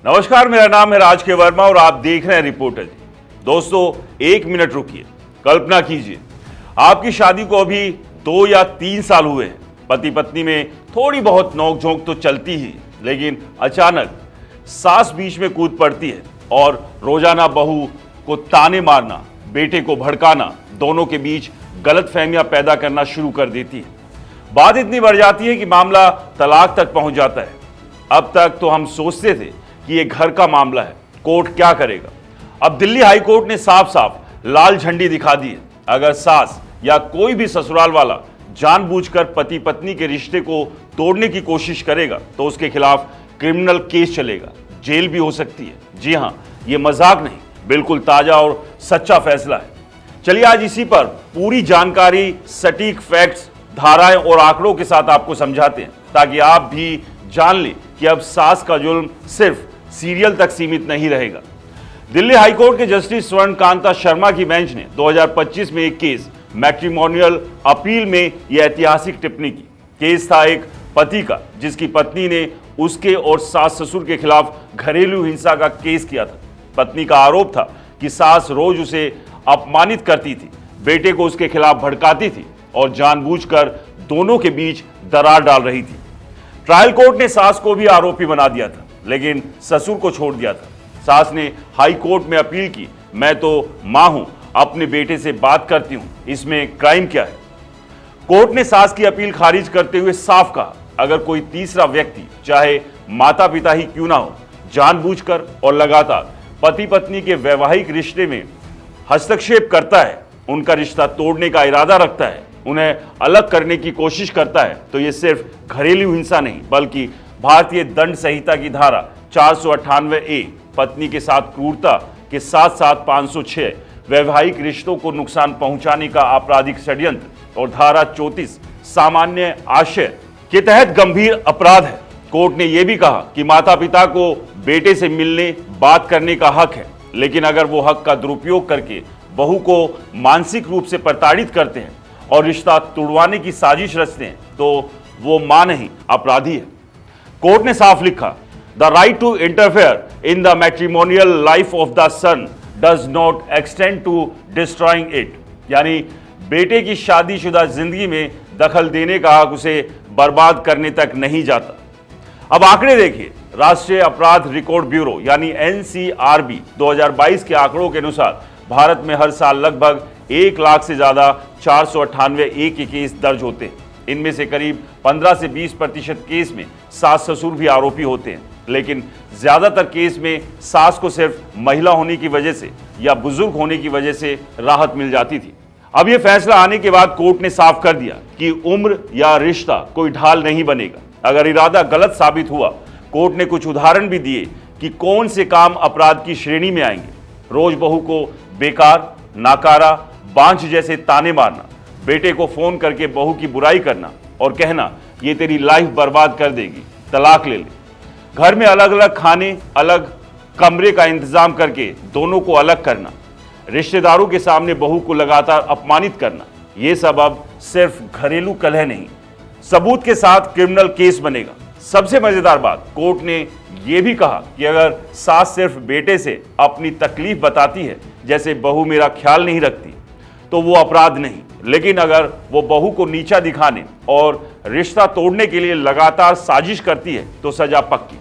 नमस्कार, मेरा नाम है राज के वर्मा और आप देख रहे हैं रिपोर्टर जी। दोस्तों, एक मिनट रुकिए। कल्पना कीजिए, आपकी शादी को अभी 2 या 3 साल हुए हैं। पति पत्नी में थोड़ी बहुत नोकझोंक तो चलती ही, लेकिन अचानक सास बीच में कूद पड़ती है और रोजाना बहू को ताने मारना, बेटे को भड़काना, दोनों के बीच गलतफहमियां पैदा करना शुरू कर देती है। बात इतनी बढ़ जाती है कि मामला तलाक तक पहुंच जाता है। अब तक तो हम सोचते थे कि ये घर का मामला है, कोर्ट क्या करेगा। अब दिल्ली हाई कोर्ट ने साफ साफ लाल झंडी दिखा दी है। अगर सास या कोई भी ससुराल वाला जानबूझकर पति पत्नी के रिश्ते को तोड़ने की कोशिश करेगा तो उसके खिलाफ क्रिमिनल केस चलेगा, जेल भी हो सकती है। जी हां, ये मजाक नहीं, बिल्कुल ताजा और सच्चा फैसला है। चलिए आज इसी पर पूरी जानकारी, सटीक फैक्ट्स, धाराएं और आंकड़ों के साथ आपको समझाते हैं, ताकि आप भी जान लें कि अब सास का जुल्म सिर्फ सीरियल तक सीमित नहीं रहेगा। दिल्ली हाईकोर्ट के जस्टिस स्वर्ण कांता शर्मा की बेंच ने 2025 में एक केस मैट्रिमोनियल अपील में यह ऐतिहासिक टिप्पणी की। केस था एक पति का, जिसकी पत्नी ने उसके और सास ससुर के खिलाफ घरेलू हिंसा का केस किया था। पत्नी का आरोप था कि सास रोज उसे अपमानित करती थी, बेटे को उसके खिलाफ भड़काती थी और जानबूझकर दोनों के बीच दरार डाल रही थी। ट्रायल कोर्ट ने सास को भी आरोपी बना दिया था, लेकिन ससुर को छोड़ दिया था। सास ने हाई कोर्ट में अपील की, मैं तो मां हूं, अपने बेटे से बात करती हूं, इसमें क्राइम क्या है। कोर्ट ने सास की अपील खारिज करते हुए साफ कहा, अगर कोई तीसरा व्यक्ति, चाहे माता पिता ही क्यों ना हो, जानबूझकर और लगातार पति पत्नी के वैवाहिक रिश्ते में हस्तक्षेप करता है, उनका रिश्ता तोड़ने का इरादा रखता है, उन्हें अलग करने की कोशिश करता है, तो ये सिर्फ घरेलू हिंसा नहीं बल्कि भारतीय दंड संहिता की धारा 498A, पत्नी के साथ क्रूरता के साथ साथ 506, वैवाहिक रिश्तों को नुकसान पहुंचाने का आपराधिक षड्यंत्र और धारा 34, सामान्य आशय के तहत गंभीर अपराध है। कोर्ट ने यह भी कहा कि माता पिता को बेटे से मिलने, बात करने का हक है, लेकिन अगर वो हक का दुरुपयोग करके बहू को मानसिक रूप से प्रताड़ित करते हैं और रिश्ता तुड़वाने की साजिश रचते हैं तो वो मां नहीं, अपराधी है। कोर्ट ने साफ लिखा, the right to interfere in the matrimonial life of the son does not extend to destroying it, यानी बेटे की शादीशुदा जिंदगी में दखल देने का हक उसे बर्बाद करने तक नहीं जाता। अब आंकड़े देखिए। राष्ट्रीय अपराध रिकॉर्ड ब्यूरो यानी NCRB 2022 के आंकड़ों के अनुसार भारत में हर साल लगभग 1 लाख से ज्यादा 498A के केस दर्ज होते हैं। इनमें से करीब 15 से 20% केस में सास ससुर भी आरोपी होते हैं, लेकिन ज्यादातर केस में सास को सिर्फ महिला होने की वजह से या बुजुर्ग होने की वजह से राहत मिल जाती थी। अब यह फैसला आने के बाद कोर्ट ने साफ कर दिया कि उम्र या रिश्ता कोई ढाल नहीं बनेगा। अगर इरादा गलत साबित हुआ, कोर्ट ने कुछ उदाहरण भी दिए कि कौन से काम अपराध की श्रेणी में आएंगे। रोज बहू को बेकार, नाकारा, बांझ जैसे ताने मारना, बेटे को फोन करके बहू की बुराई करना और कहना ये तेरी लाइफ बर्बाद कर देगी, तलाक ले ले। घर में अलग अलग खाने, अलग कमरे का इंतजाम करके दोनों को अलग करना, रिश्तेदारों के सामने बहू को लगातार अपमानित करना, ये सब अब सिर्फ घरेलू कलह नहीं, सबूत के साथ क्रिमिनल केस बनेगा। सबसे मजेदार बात, कोर्ट ने यह भी कहा कि अगर सास सिर्फ बेटे से अपनी तकलीफ बताती है, जैसे बहू मेरा ख्याल नहीं रखती, तो वो अपराध नहीं, लेकिन अगर वो बहू को नीचा दिखाने और रिश्ता तोड़ने के लिए लगातार साजिश करती है तो सजा पक्की।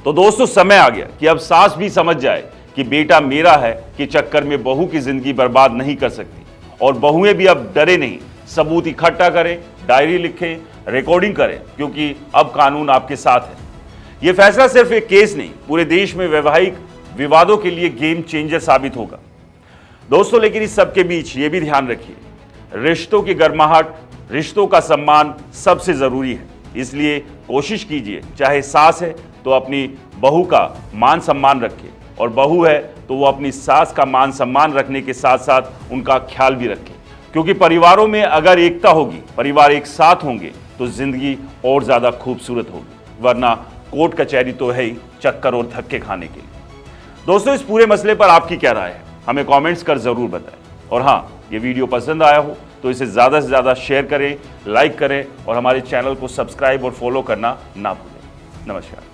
तो दोस्तों, समय आ गया कि अब सास भी समझ जाए कि बेटा मेरा है के चक्कर में बहू की जिंदगी बर्बाद नहीं कर सकती, और बहुएं भी अब डरे नहीं, सबूत इकट्ठा करें, डायरी लिखें, रिकॉर्डिंग करें, क्योंकि अब कानून आपके साथ है। यह फैसला सिर्फ एक केस नहीं, पूरे देश में वैवाहिक विवादों के लिए गेम चेंजर साबित होगा। दोस्तों, लेकिन इस सब के बीच ये भी ध्यान रखिए, रिश्तों की गर्माहट, रिश्तों का सम्मान सबसे जरूरी है। इसलिए कोशिश कीजिए, चाहे सास है तो अपनी बहू का मान सम्मान रखे, और बहू है तो वो अपनी सास का मान सम्मान रखने के साथ साथ उनका ख्याल भी रखे। क्योंकि परिवारों में अगर एकता होगी, परिवार एक साथ होंगे, तो जिंदगी और ज्यादा खूबसूरत होगी, वरना कोर्ट कचहरी तो है ही चक्कर और धक्के खाने के लिए। दोस्तों, इस पूरे मसले पर आपकी क्या राय है, हमें कमेंट्स कर जरूर बताएं। और हाँ, ये वीडियो पसंद आया हो तो इसे ज़्यादा से ज़्यादा शेयर करें, लाइक करें और हमारे चैनल को सब्सक्राइब और फॉलो करना ना भूलें। नमस्कार।